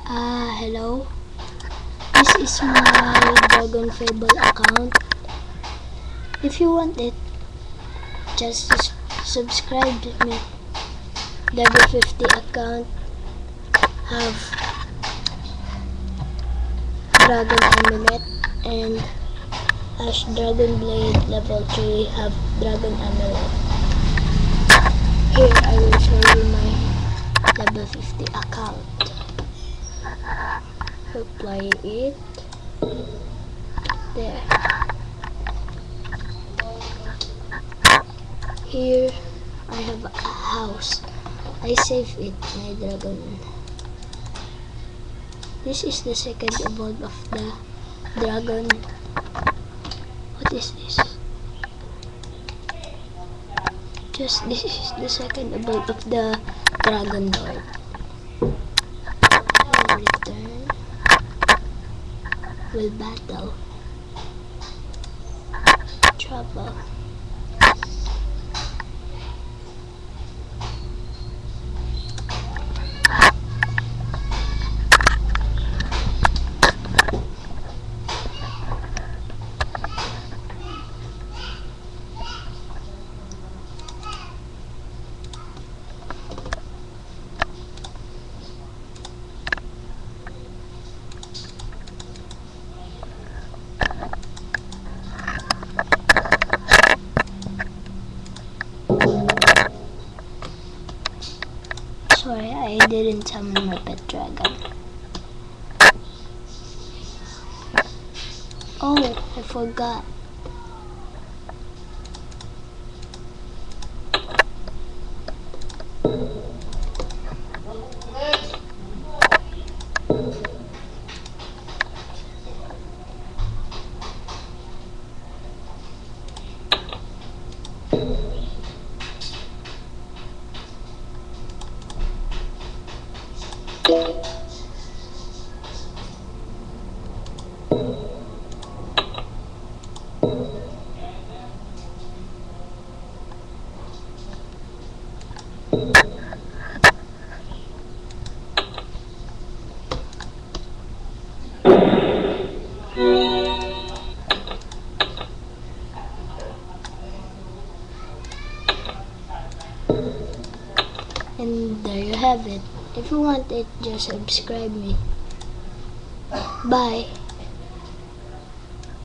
Hello. This is my Dragon Fable account. If you want it, just subscribe to me. Level 50 account have Dragon Amulet, and Ash Dragon Blade level 3 have Dragon Amulet. Here I will show you my level 50 account. Apply it there. Here I have a house. I save it, my dragon. This is the second evolve of the dragon. What is this? This is the second evolve of the Dragon Lord. Return. Will battle. Trouble. Sorry, I didn't summon my pet dragon. Oh, I forgot. And there you have it. If you want it, just subscribe me. Bye.